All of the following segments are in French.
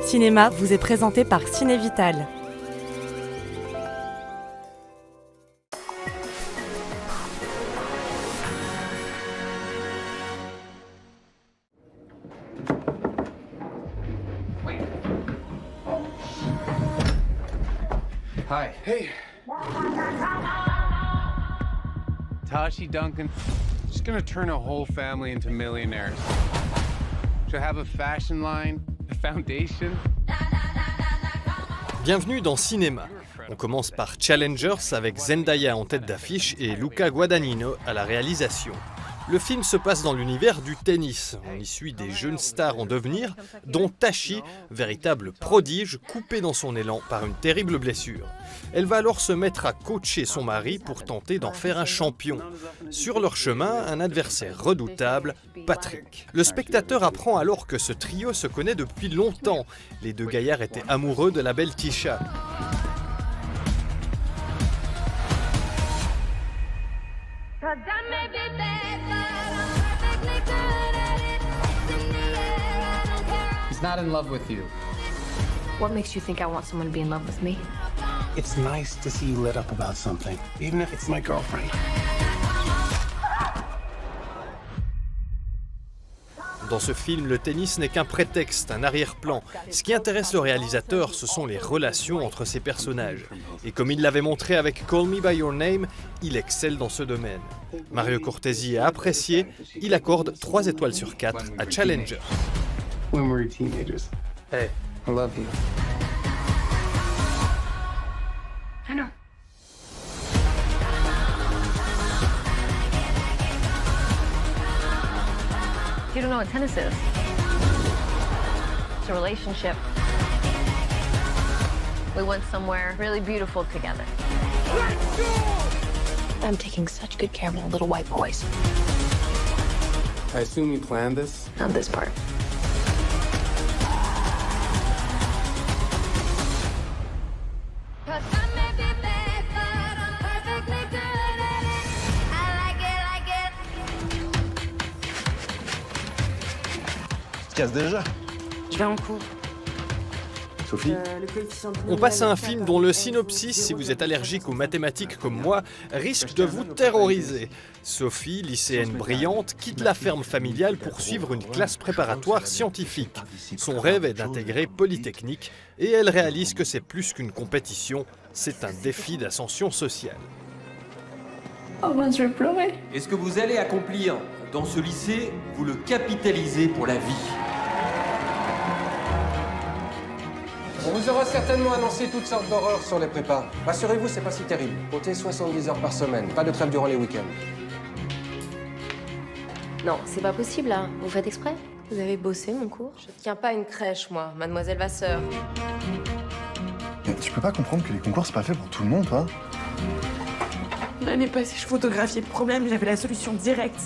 Cinéma vous est présenté par Cinévital. Hi. Hey. Tashi Duncan. She's gonna turn a whole family into millionaires. She'll have a fashion line, a foundation. Bienvenue dans Cinéma. On commence par Challengers avec Zendaya en tête d'affiche et Luca Guadagnino à la réalisation. Le film se passe dans l'univers du tennis. On y suit des jeunes stars en devenir, dont Tashi, véritable prodige, coupée dans son élan par une terrible blessure. Elle va alors se mettre à coacher son mari pour tenter d'en faire un champion. Sur leur chemin, un adversaire redoutable, Patrick. Le spectateur apprend alors que ce trio se connaît depuis longtemps. Les deux gaillards étaient amoureux de la belle Tisha. He's not in love with you. What makes you think I want someone to be in love with me? It's nice to see you lit up about something, even if it's my girlfriend. Dans ce film, le tennis n'est qu'un prétexte, un arrière-plan. Ce qui intéresse le réalisateur, ce sont les relations entre ses personnages. Et comme il l'avait montré avec Call Me By Your Name, il excelle dans ce domaine. Mario Cortesi a apprécié, il accorde 3 étoiles sur 4 à Challenger. When we were teenagers. Hey, I love you. I know. You don't know what tennis is. It's a relationship. We went somewhere really beautiful together. I'm taking such good care of my little white boys. I assume you planned this? Not this part. Casse déjà. Je vais en cours. Sophie. On passe à un film dont le synopsis, si vous êtes allergique aux mathématiques comme moi, risque de vous terroriser. Sophie, lycéenne brillante, quitte la ferme familiale pour suivre une classe préparatoire scientifique. Son rêve est d'intégrer Polytechnique et elle réalise que c'est plus qu'une compétition, c'est un défi d'ascension sociale. Oh ben, je vais pleurer. Et ce que vous allez accomplir dans ce lycée, vous le capitalisez pour la vie. On vous aura certainement annoncé toutes sortes d'horreurs sur les prépas. Rassurez-vous, c'est pas si terrible. Comptez 70 heures par semaine, pas de trêve durant les week-ends. Non, c'est pas possible là. Vous faites exprès? Vous avez bossé mon cours? Je tiens pas une crèche, moi, mademoiselle Vasseur. Mais tu peux pas comprendre que les concours, c'est pas fait pour tout le monde, toi? L'année passée, je photographiais le problème, j'avais la solution directe.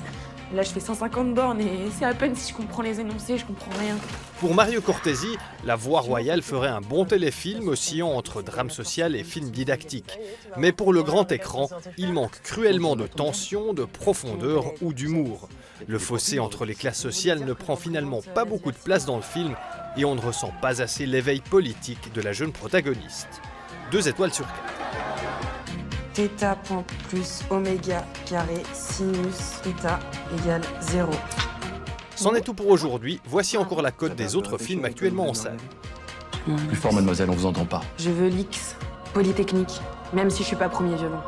Là, je fais 150 bornes et c'est à peine si je comprends les énoncés, je comprends rien. Pour Mario Cortesi, La Voix Royale ferait un bon téléfilm oscillant entre drame social et film didactique. Mais pour le grand écran, il manque cruellement de tension, de profondeur ou d'humour. Le fossé entre les classes sociales ne prend finalement pas beaucoup de place dans le film et on ne ressent pas assez l'éveil politique de la jeune protagoniste. 2 étoiles sur 4. Θ point plus oméga carré sinus θ égale 0. C'en est tout pour aujourd'hui, voici encore la cote des autres films actuellement en salle. Plus fort, mademoiselle, on vous entend pas. Je veux l'X, Polytechnique, même si je suis pas premier violon.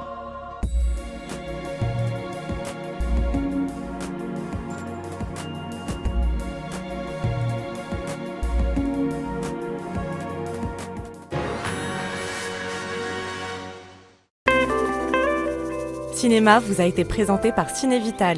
Cinéma vous a été présenté par Cinévital.